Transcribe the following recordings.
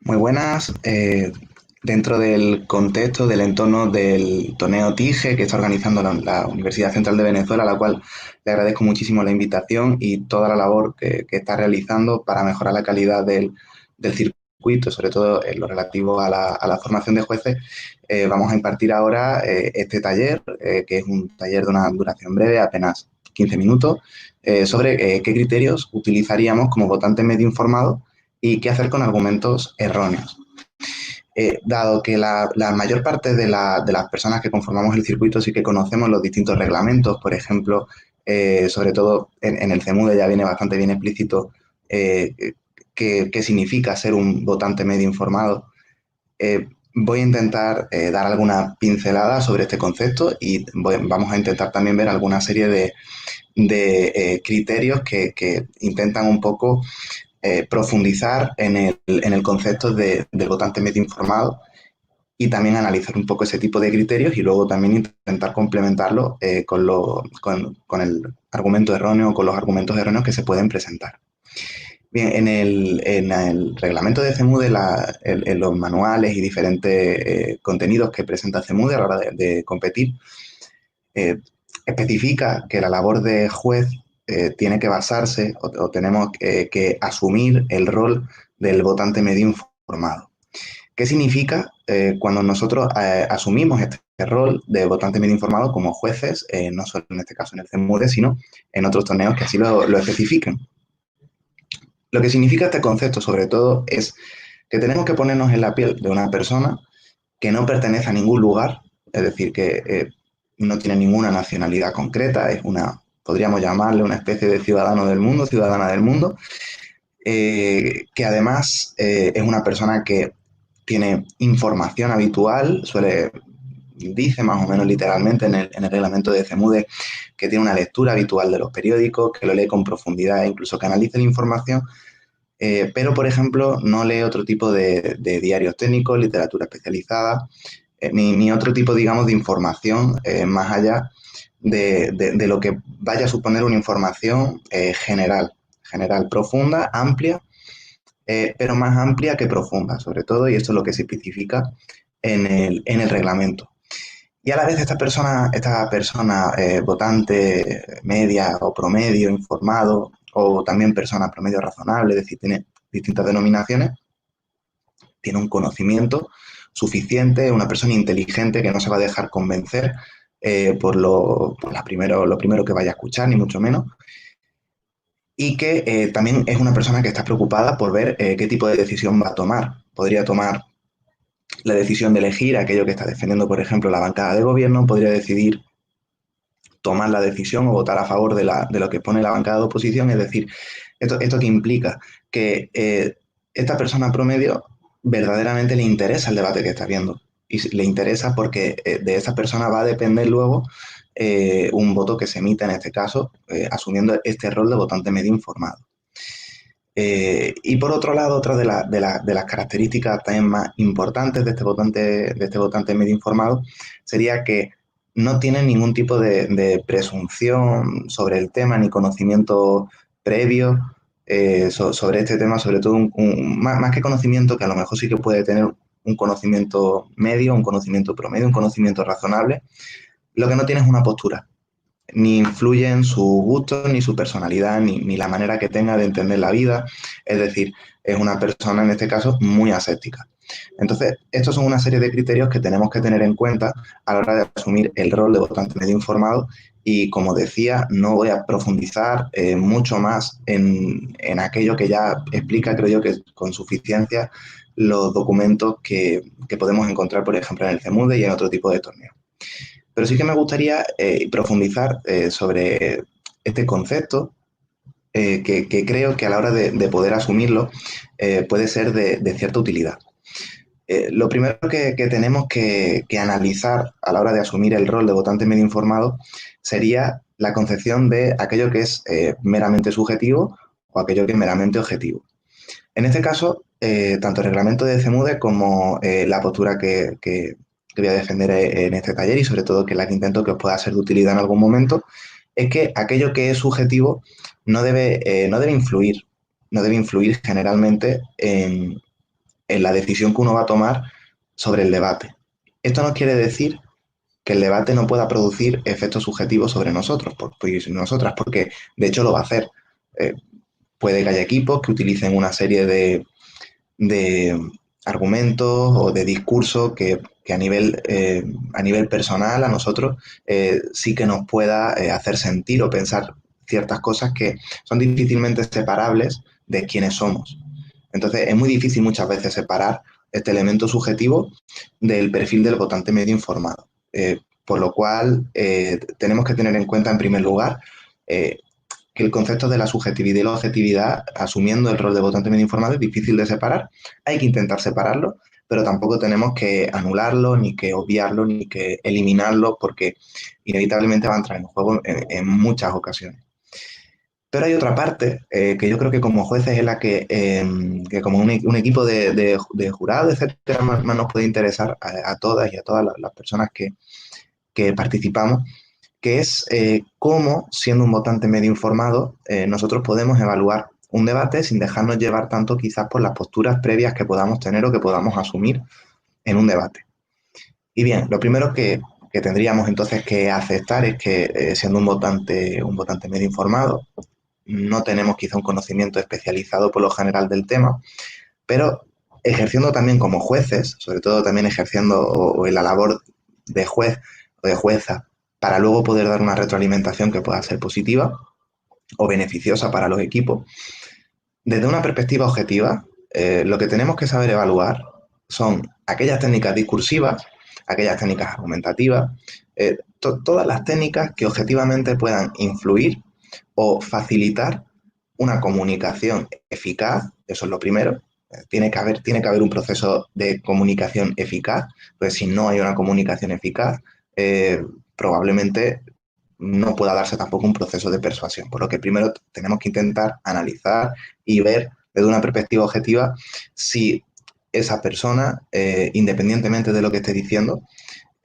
Muy buenas. Dentro del contexto, del entorno del torneo TIGE que está organizando la Universidad Central de Venezuela, a la cual le agradezco muchísimo la invitación y toda la labor que está realizando para mejorar la calidad del circuito, sobre todo en lo relativo a la formación de jueces. Vamos a impartir ahora este taller, que es un taller de una duración breve, apenas 15 minutos, sobre qué criterios utilizaríamos como votante medio informado y qué hacer con argumentos erróneos. Dado que la mayor parte de las personas que conformamos el circuito sí que conocemos los distintos reglamentos, por ejemplo, sobre todo en el CEMUDE ya viene bastante bien explícito qué significa ser un votante medio informado. Voy a intentar dar alguna pincelada sobre este concepto y vamos a intentar también ver alguna serie de criterios que intentan un poco profundizar en el concepto del votante medio informado y también analizar un poco ese tipo de criterios y luego también intentar complementarlo con el argumento erróneo o con los argumentos erróneos que se pueden presentar. Bien, en el reglamento de CEMUDE, en los manuales y diferentes contenidos que presenta CEMUDE a la hora de competir, eh, especifica que la labor de juez tiene que basarse o tenemos que asumir el rol del votante medio informado. ¿Qué significa cuando nosotros asumimos este rol de votante medio informado como jueces, no solo en este caso en el CEMUDE, sino en otros torneos que así lo especifiquen? Lo que significa este concepto, sobre todo, es que tenemos que ponernos en la piel de una persona que no pertenece a ningún lugar, es decir, que no tiene ninguna nacionalidad concreta, es podríamos llamarle una especie de ciudadano del mundo, ciudadana del mundo, que además es una persona que tiene información habitual, dice más o menos literalmente en el reglamento de CEMUDE que tiene una lectura habitual de los periódicos, que lo lee con profundidad, incluso que analice la información, pero por ejemplo no lee otro tipo de diarios técnicos, literatura especializada, ni otro tipo, digamos, de información más allá de lo que vaya a suponer una información general, profunda, amplia, pero más amplia que profunda, sobre todo, y esto es lo que se especifica en el reglamento. Y a la vez esta persona votante media o promedio informado, o también persona promedio razonable, es decir, tiene distintas denominaciones, tiene un conocimiento suficiente, una persona inteligente que no se va a dejar convencer por lo primero que vaya a escuchar, ni mucho menos, y que también es una persona que está preocupada por ver qué tipo de decisión va a tomar. Podría tomar la decisión de elegir aquello que está defendiendo, por ejemplo, la bancada de gobierno, podría decidir tomar la decisión o votar a favor de lo que pone la bancada de oposición, es decir, esto que implica que esta persona promedio verdaderamente le interesa el debate que está viendo y le interesa porque de esa persona va a depender luego un voto que se emita en este caso, asumiendo este rol de votante medio informado. Y por otro lado, otra de las características también más importantes de este votante medio informado sería que no tiene ningún tipo de presunción sobre el tema ni conocimiento previo sobre este tema, sobre todo más que conocimiento, que a lo mejor sí que puede tener un conocimiento medio, un conocimiento promedio, un conocimiento razonable. Lo que no tiene es una postura, ni influye en su gusto, ni su personalidad, ni la manera que tenga de entender la vida. Es decir, es una persona, en este caso, muy aséptica. Entonces, estos son una serie de criterios que tenemos que tener en cuenta a la hora de asumir el rol de votante medio informado y, como decía, no voy a profundizar mucho más en aquello que ya explica, creo yo, que con suficiencia los documentos que podemos encontrar, por ejemplo, en el CEMUDE y en otro tipo de torneos. Pero sí que me gustaría profundizar sobre este concepto que creo que a la hora de poder asumirlo puede ser de cierta utilidad. Lo primero que tenemos que analizar a la hora de asumir el rol de votante medio informado sería la concepción de aquello que es meramente subjetivo o aquello que es meramente objetivo. En este caso, tanto el reglamento de CEMUDE como la postura que voy a defender en este taller y sobre todo que es la que intento que os pueda ser de utilidad en algún momento, es que aquello que es subjetivo no debe influir generalmente en la decisión que uno va a tomar sobre el debate. Esto no quiere decir que el debate no pueda producir efectos subjetivos sobre nosotros, nosotras, porque de hecho lo va a hacer. Eh, Puede que haya equipos que utilicen una serie de argumentos o de discursos que a nivel personal a nosotros sí que nos pueda hacer sentir o pensar ciertas cosas que son difícilmente separables de quiénes somos. Entonces es muy difícil muchas veces separar este elemento subjetivo del perfil del votante medio informado. Por lo cual tenemos que tener en cuenta en primer lugar eh, que el concepto de la subjetividad y la objetividad, asumiendo el rol de votante medio informado, es difícil de separar. Hay que intentar separarlo, pero tampoco tenemos que anularlo, ni que obviarlo, ni que eliminarlo, porque inevitablemente va a entrar en juego en muchas ocasiones. Pero hay otra parte que yo creo que como jueces es la que como un equipo de jurados, etcétera, más nos puede interesar a todas y a todas las personas que participamos, que es cómo, siendo un votante medio informado, nosotros podemos evaluar un debate sin dejarnos llevar tanto quizás por las posturas previas que podamos tener o que podamos asumir en un debate. Y bien, lo primero que tendríamos entonces que aceptar es que siendo un votante medio informado, no tenemos quizá un conocimiento especializado por lo general del tema, pero ejerciendo también como jueces, sobre todo también ejerciendo o en la labor de juez o de jueza, para luego poder dar una retroalimentación que pueda ser positiva o beneficiosa para los equipos, desde una perspectiva objetiva, lo que tenemos que saber evaluar son aquellas técnicas discursivas, aquellas técnicas argumentativas, todas las técnicas que objetivamente puedan influir o facilitar una comunicación eficaz, eso es lo primero. Tiene que haber un proceso de comunicación eficaz, pues si no hay una comunicación eficaz, probablemente no pueda darse tampoco un proceso de persuasión. Por lo que primero tenemos que intentar analizar y ver desde una perspectiva objetiva si esa persona, independientemente de lo que esté diciendo,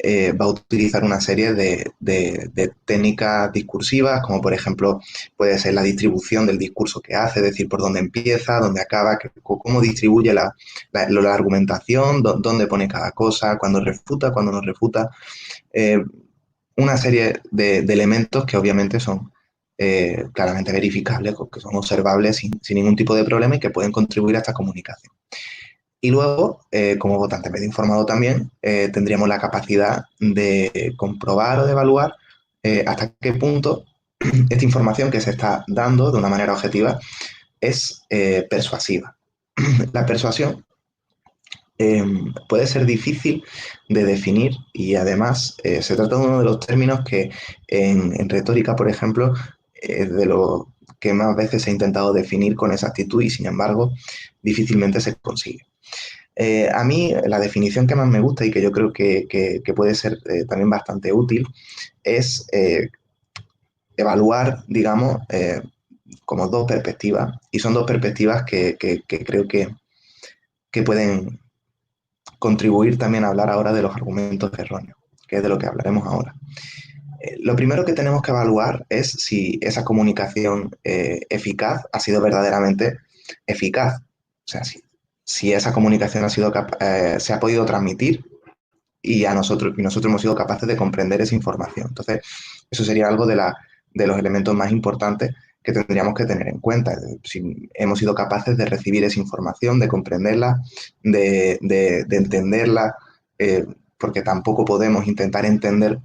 va a utilizar una serie de técnicas discursivas, como por ejemplo puede ser la distribución del discurso que hace, es decir, por dónde empieza, dónde acaba, cómo distribuye la argumentación, dónde pone cada cosa, cuándo refuta, cuándo no refuta. Una serie de elementos que obviamente son claramente verificables, que son observables sin ningún tipo de problema y que pueden contribuir a esta comunicación. Y luego, como votante medio informado también, tendríamos la capacidad de comprobar o de evaluar hasta qué punto esta información que se está dando de una manera objetiva es persuasiva. La persuasión puede ser difícil de definir y además se trata de uno de los términos que en retórica, por ejemplo, es de lo que más veces se ha intentado definir con exactitud y sin embargo difícilmente se consigue. A mí la definición que más me gusta y que yo creo que puede ser también bastante útil es evaluar, digamos, como dos perspectivas y son dos perspectivas que creo que pueden contribuir también a hablar ahora de los argumentos erróneos, que es de lo que hablaremos ahora. Lo primero que tenemos que evaluar es si esa comunicación eficaz ha sido verdaderamente eficaz. O sea, si esa comunicación se ha podido transmitir y nosotros hemos sido capaces de comprender esa información. Entonces, eso sería algo de los elementos más importantes que tendríamos que tener en cuenta. Si hemos sido capaces de recibir esa información, de comprenderla, de entenderla, porque tampoco podemos intentar entender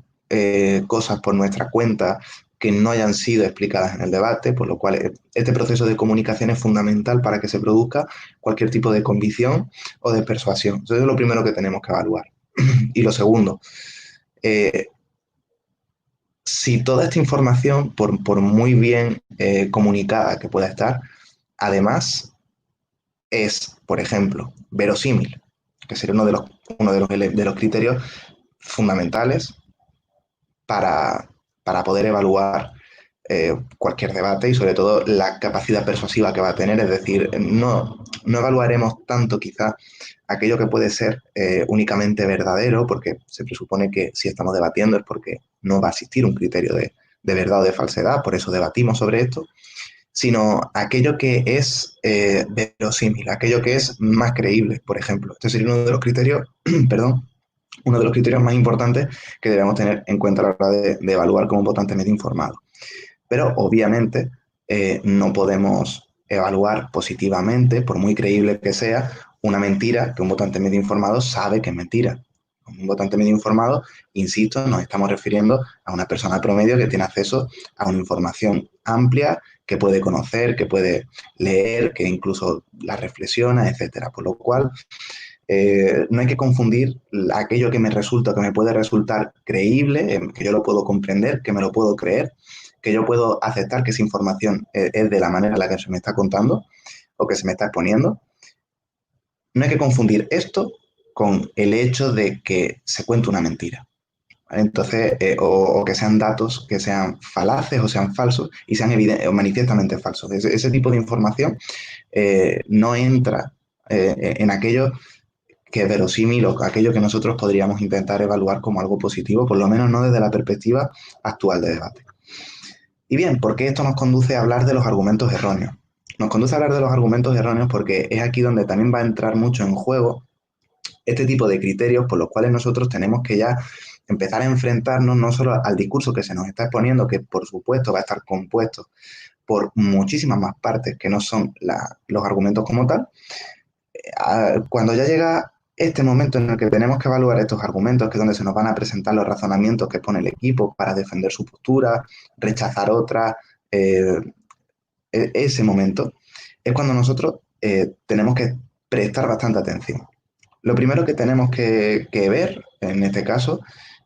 cosas por nuestra cuenta que no hayan sido explicadas en el debate, por lo cual este proceso de comunicación es fundamental para que se produzca cualquier tipo de convicción o de persuasión. Eso es lo primero que tenemos que evaluar. Y lo segundo, eh, si toda esta información, por muy bien comunicada que pueda estar, además es, por ejemplo, verosímil, que sería de los criterios fundamentales para poder evaluar cualquier debate y sobre todo la capacidad persuasiva que va a tener. Es decir, no evaluaremos tanto quizá aquello que puede ser únicamente verdadero, porque se presupone que si estamos debatiendo es porque no va a existir un criterio de verdad o de falsedad, por eso debatimos sobre esto, sino aquello que es verosímil, aquello que es más creíble, por ejemplo. Este sería uno de los criterios, perdón, uno de los criterios más importantes que debemos tener en cuenta a la hora de evaluar como un votante medio informado. Pero obviamente no podemos evaluar positivamente, por muy creíble que sea, una mentira que un votante medio informado sabe que es mentira. Un votante medio informado, insisto, nos estamos refiriendo a una persona promedio que tiene acceso a una información amplia, que puede conocer, que puede leer, que incluso la reflexiona, etcétera. Por lo cual, no hay que confundir aquello que me resulta, que me puede resultar creíble, que yo lo puedo comprender, que me lo puedo creer, que yo puedo aceptar que esa información es de la manera en la que se me está contando o que se me está exponiendo. No hay que confundir esto con el hecho de que se cuente una mentira. ¿Vale? Entonces, o que sean datos que sean falaces o sean falsos y sean o manifiestamente falsos. Ese tipo de información no entra en aquello que es verosímil o aquello que nosotros podríamos intentar evaluar como algo positivo, por lo menos no desde la perspectiva actual de debate. Y bien, ¿por qué esto nos conduce a hablar de los argumentos erróneos? Nos conduce a hablar de los argumentos erróneos porque es aquí donde también va a entrar mucho en juego este tipo de criterios por los cuales nosotros tenemos que ya empezar a enfrentarnos no solo al discurso que se nos está exponiendo, que por supuesto va a estar compuesto por muchísimas más partes que no son los argumentos como tal. Cuando ya llega este momento en el que tenemos que evaluar estos argumentos, que es donde se nos van a presentar los razonamientos que pone el equipo para defender su postura, rechazar otra, ese momento es cuando nosotros tenemos que prestar bastante atención. Lo primero que tenemos que ver, en este caso,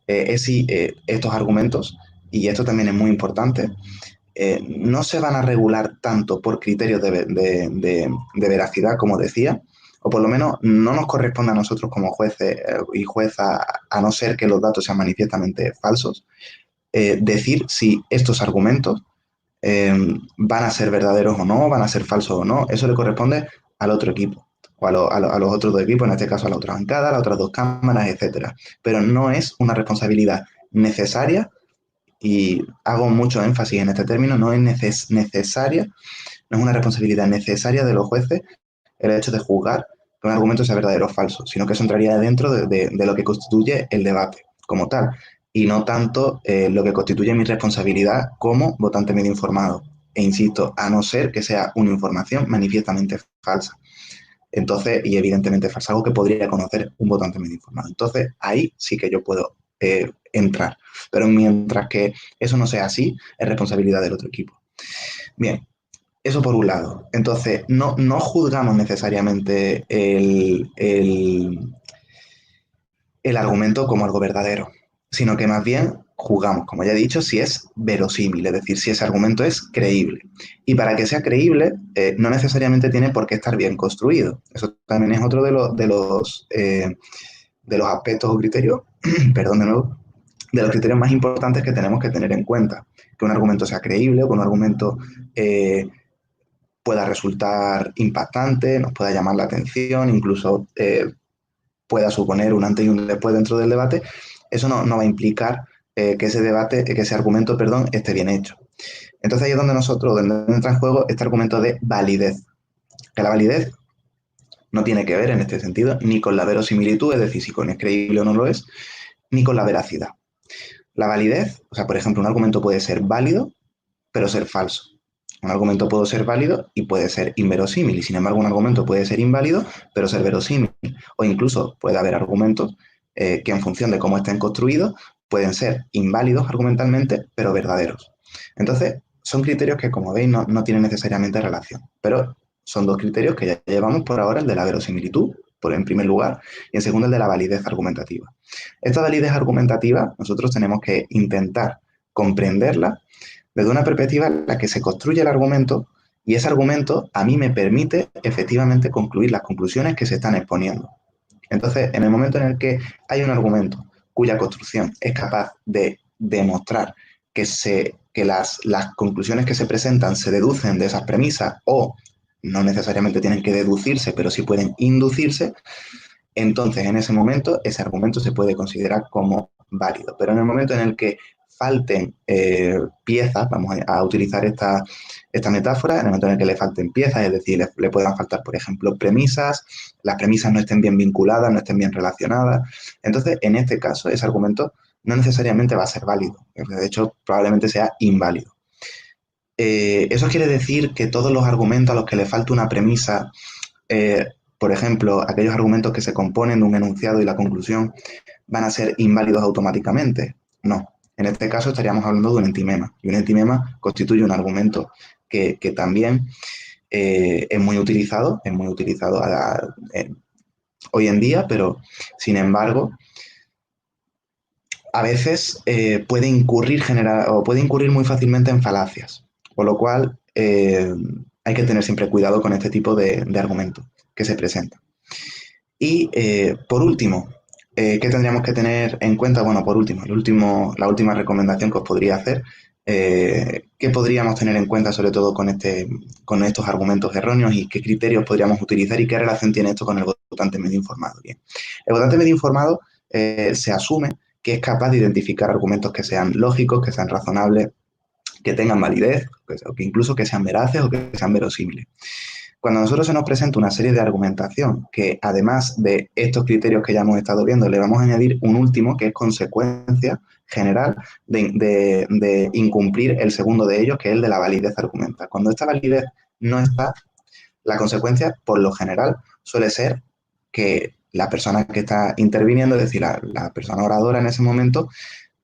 es si estos argumentos, y esto también es muy importante, no se van a regular tanto por criterios de veracidad, como decía, o por lo menos no nos corresponde a nosotros como jueces y juezas, a no ser que los datos sean manifiestamente falsos, decir si estos argumentos van a ser verdaderos o no, van a ser falsos o no. Eso le corresponde al otro equipo o a los otros dos equipos, en este caso a la otra bancada, a las otras dos cámaras, etcétera. Pero no es una responsabilidad necesaria, y hago mucho énfasis en este término, no es necesaria, no es una responsabilidad necesaria de los jueces el hecho de juzgar que un argumento sea verdadero o falso, sino que eso entraría dentro de lo que constituye el debate como tal, y no tanto lo que constituye mi responsabilidad como votante medio informado. E insisto, a no ser que sea una información manifiestamente falsa. Entonces, y evidentemente falsa, algo que podría conocer un votante medio informado. Entonces, ahí sí que yo puedo entrar. Pero mientras que eso no sea así, es responsabilidad del otro equipo. Bien, eso por un lado. Entonces, no juzgamos necesariamente el argumento como algo verdadero, sino que más bien juzgamos, como ya he dicho, si es verosímil, es decir, si ese argumento es creíble. Y para que sea creíble, no necesariamente tiene por qué estar bien construido. Eso también es otro de los aspectos o criterios, perdón de nuevo, de los criterios más importantes que tenemos que tener en cuenta. Que un argumento sea creíble, o que un argumento pueda resultar impactante, nos pueda llamar la atención, incluso pueda suponer un antes y un después dentro del debate, eso no va a implicar que ese debate, que ese argumento, perdón, esté bien hecho. Entonces ahí es donde entra en juego este argumento de validez. Que la validez no tiene que ver en este sentido ni con la verosimilitud, es decir, si con es creíble o no lo es, ni con la veracidad. La validez, o sea, por ejemplo, un argumento puede ser válido, pero ser falso. Un argumento puede ser válido y puede ser inverosímil, y sin embargo un argumento puede ser inválido, pero ser verosímil. O incluso puede haber argumentos que en función de cómo estén construidos pueden ser inválidos argumentalmente, pero verdaderos. Entonces, son criterios que, como veis, no tienen necesariamente relación, pero son dos criterios que ya llevamos por ahora, el de la verosimilitud, en primer lugar, y en segundo el de la validez argumentativa. Esta validez argumentativa nosotros tenemos que intentar comprenderla desde una perspectiva en la que se construye el argumento, y ese argumento a mí me permite efectivamente concluir las conclusiones que se están exponiendo. Entonces, en el momento en el que hay un argumento cuya construcción es capaz de demostrar que las conclusiones que se presentan se deducen de esas premisas, o no necesariamente tienen que deducirse, pero sí pueden inducirse, entonces en ese momento ese argumento se puede considerar como válido. Pero en el momento en el que falten piezas, vamos a utilizar esta metáfora, en el momento en el que le falten piezas, es decir, le puedan faltar, por ejemplo, premisas, las premisas no estén bien vinculadas, no estén bien relacionadas. Entonces, en este caso, ese argumento no necesariamente va a ser válido. De hecho, probablemente sea inválido. Eso quiere decir que todos los argumentos a los que le falta una premisa, por ejemplo, aquellos argumentos que se componen de un enunciado y la conclusión, van a ser inválidos automáticamente. No. En este caso estaríamos hablando de un entimema. Y un entimema constituye un argumento que también es muy utilizado hoy en día, pero sin embargo, a veces puede incurrir muy fácilmente en falacias, por lo cual hay que tener siempre cuidado con este tipo de argumentos que se presentan. Y por último, ¿qué tendríamos que tener en cuenta? Bueno, por último, la última recomendación que os podría hacer, ¿qué podríamos tener en cuenta sobre todo con estos argumentos erróneos y qué criterios podríamos utilizar y qué relación tiene esto con el votante medio informado? Bien, el votante medio informado se asume que es capaz de identificar argumentos que sean lógicos, que sean razonables, que tengan validez, o que incluso que sean veraces o que sean verosímiles. Cuando a nosotros se nos presenta una serie de argumentación que además de estos criterios que ya hemos estado viendo, le vamos a añadir un último que es consecuencia general de incumplir el segundo de ellos, que es el de la validez argumental. Cuando esta validez no está, la consecuencia, por lo general, suele ser que la persona que está interviniendo, es decir, la persona oradora en ese momento,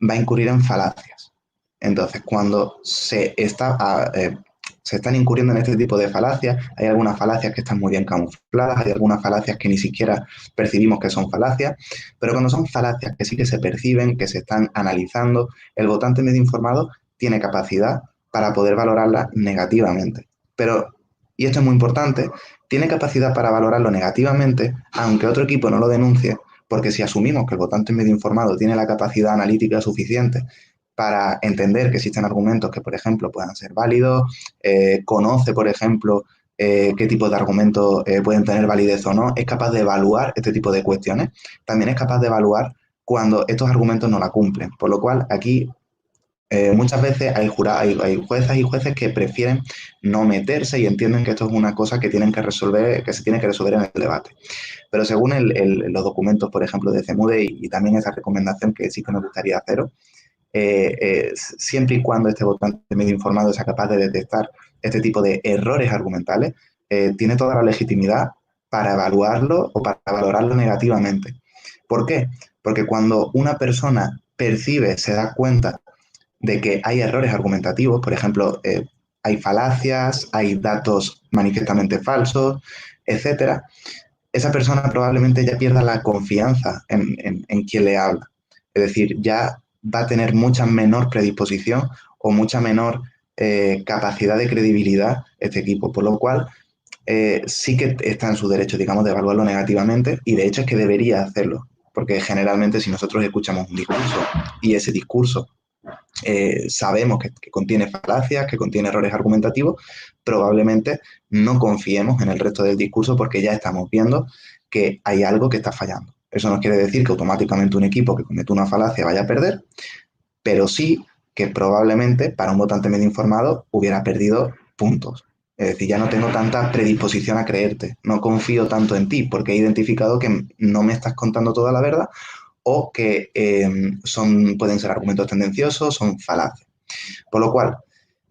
va a incurrir en falacias. Entonces, cuando se están incurriendo en este tipo de falacias, hay algunas falacias que están muy bien camufladas, hay algunas falacias que ni siquiera percibimos que son falacias, pero cuando son falacias que sí que se perciben, que se están analizando, el votante medio informado tiene capacidad para poder valorarlas negativamente. Pero, y esto es muy importante, tiene capacidad para valorarlo negativamente, aunque otro equipo no lo denuncie, porque si asumimos que el votante medio informado tiene la capacidad analítica suficiente para entender que existen argumentos que, por ejemplo, puedan ser válidos, conoce, por ejemplo, qué tipo de argumentos pueden tener validez o no, es capaz de evaluar este tipo de cuestiones, también es capaz de evaluar cuando estos argumentos no la cumplen. Por lo cual, aquí muchas veces hay juezas y jueces que prefieren no meterse y entienden que esto es una cosa que tienen que resolver, que se tiene que resolver en el debate. Pero según los documentos, por ejemplo, de CEMUDE y también esa recomendación que sí que me gustaría haceros, siempre y cuando este votante medio informado sea capaz de detectar este tipo de errores argumentales, tiene toda la legitimidad para evaluarlo o para valorarlo negativamente. ¿Por qué? Porque cuando una persona percibe, se da cuenta de que hay errores argumentativos, por ejemplo, hay falacias, hay datos manifiestamente falsos, etcétera, esa persona probablemente ya pierda la confianza en quien le habla. Es decir, ya va a tener mucha menor predisposición o mucha menor capacidad de credibilidad este equipo, por lo cual sí que está en su derecho, digamos, de evaluarlo negativamente y de hecho es que debería hacerlo, porque generalmente si nosotros escuchamos un discurso y ese discurso sabemos que contiene falacias, que contiene errores argumentativos, probablemente no confiemos en el resto del discurso porque ya estamos viendo que hay algo que está fallando. Eso no quiere decir que automáticamente un equipo que comete una falacia vaya a perder, pero sí que probablemente para un votante medio informado hubiera perdido puntos. Es decir, ya no tengo tanta predisposición a creerte, no confío tanto en ti porque he identificado que no me estás contando toda la verdad o que pueden ser argumentos tendenciosos, son falaces. Por lo cual,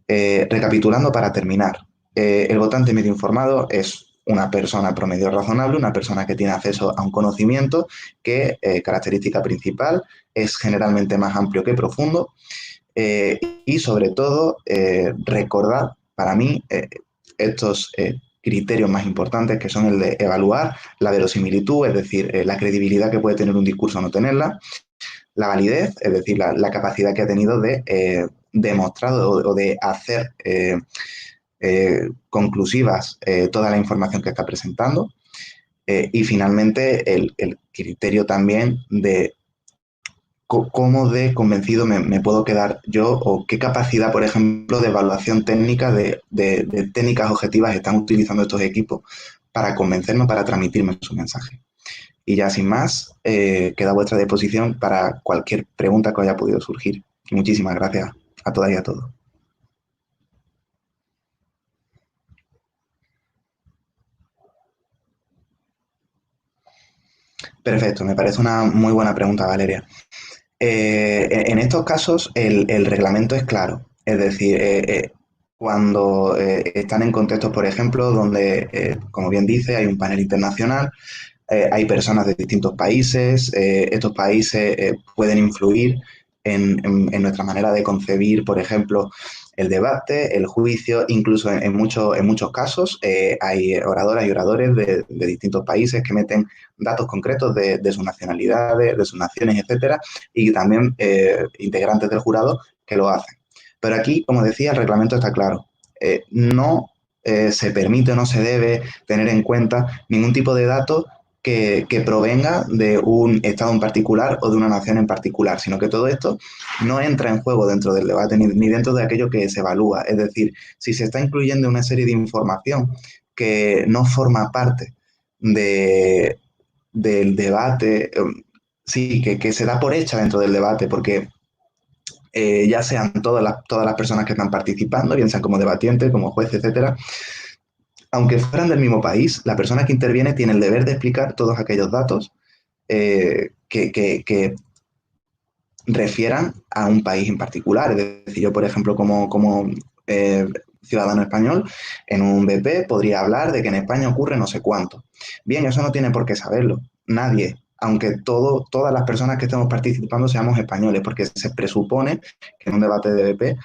recapitulando para terminar, el votante medio informado es una persona promedio razonable, una persona que tiene acceso a un conocimiento que, característica principal, es generalmente más amplio que profundo y sobre todo recordar para mí estos criterios más importantes que son el de evaluar la verosimilitud, es decir, la credibilidad que puede tener un discurso o no tenerla, la validez, es decir, la capacidad que ha tenido de demostrar o de hacer conclusivas toda la información que está presentando y finalmente el criterio también de cómo de convencido me puedo quedar yo o qué capacidad, por ejemplo, de evaluación técnica de técnicas objetivas están utilizando estos equipos para convencerme, para transmitirme su mensaje. Y ya sin más, queda a vuestra disposición para cualquier pregunta que haya podido surgir. Muchísimas gracias a todas y a todos. Perfecto, me parece una muy buena pregunta, Valeria. En estos casos el reglamento es claro, es decir, cuando están en contextos, por ejemplo, donde, como bien dice, hay un panel internacional, hay personas de distintos países, estos países pueden influir en nuestra manera de concebir, por ejemplo, el debate, el juicio, incluso en muchos casos hay oradoras y oradores de distintos países que meten datos concretos de sus nacionalidades, de sus naciones, etcétera, y también integrantes del jurado que lo hacen. Pero aquí, como decía, el reglamento está claro. No se permite o no se debe tener en cuenta ningún tipo de datos que provenga de un Estado en particular o de una nación en particular, sino que todo esto no entra en juego dentro del debate ni dentro de aquello que se evalúa. Es decir, si se está incluyendo una serie de información que no forma parte de, del debate, sí, que se da por hecha dentro del debate, porque ya sean todas las personas que están participando, bien sean como debatientes, como jueces, etcétera, aunque fueran del mismo país, la persona que interviene tiene el deber de explicar todos aquellos datos que refieran a un país en particular. Es decir, yo, por ejemplo, como ciudadano español, en un BP podría hablar de que en España ocurre no sé cuánto. Bien, eso no tiene por qué saberlo. Nadie, aunque todas las personas que estemos participando seamos españoles, porque se presupone que en un debate de BP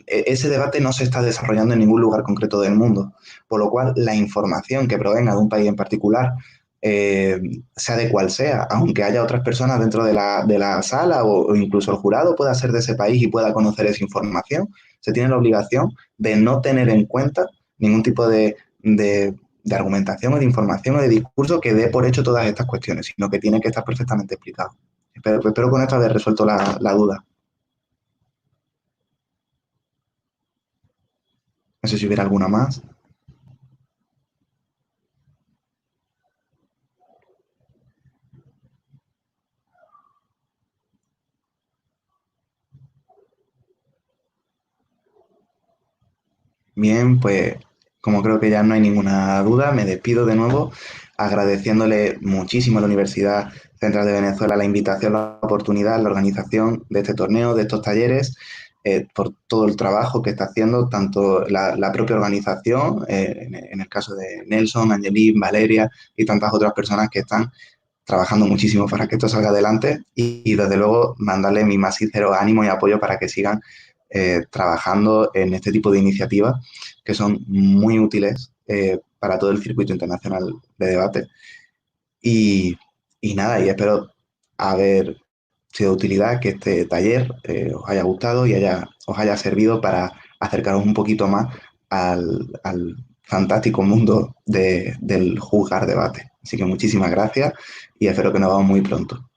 ese debate no se está desarrollando en ningún lugar concreto del mundo, por lo cual la información que provenga de un país en particular, sea de cual sea, aunque haya otras personas dentro de la sala o incluso el jurado pueda ser de ese país y pueda conocer esa información, se tiene la obligación de no tener en cuenta ningún tipo de argumentación o de información o de discurso que dé por hecho todas estas cuestiones, sino que tiene que estar perfectamente explicado. Espero con esto haber resuelto la duda. No sé si hubiera alguna más. Bien, pues como creo que ya no hay ninguna duda, me despido de nuevo agradeciéndole muchísimo a la Universidad Central de Venezuela la invitación, la oportunidad, la organización de este torneo, de estos talleres, por todo el trabajo que está haciendo tanto la propia organización, en el caso de Nelson, Angelín, Valeria y tantas otras personas que están trabajando muchísimo para que esto salga adelante y desde luego mandarle mi más sincero ánimo y apoyo para que sigan trabajando en este tipo de iniciativas que son muy útiles para todo el circuito internacional de debate. Y, y nada, y espero haber sido de utilidad, que este taller os haya gustado y os haya servido para acercaros un poquito más al fantástico mundo del juzgar debate. Así que muchísimas gracias y espero que nos vamos muy pronto.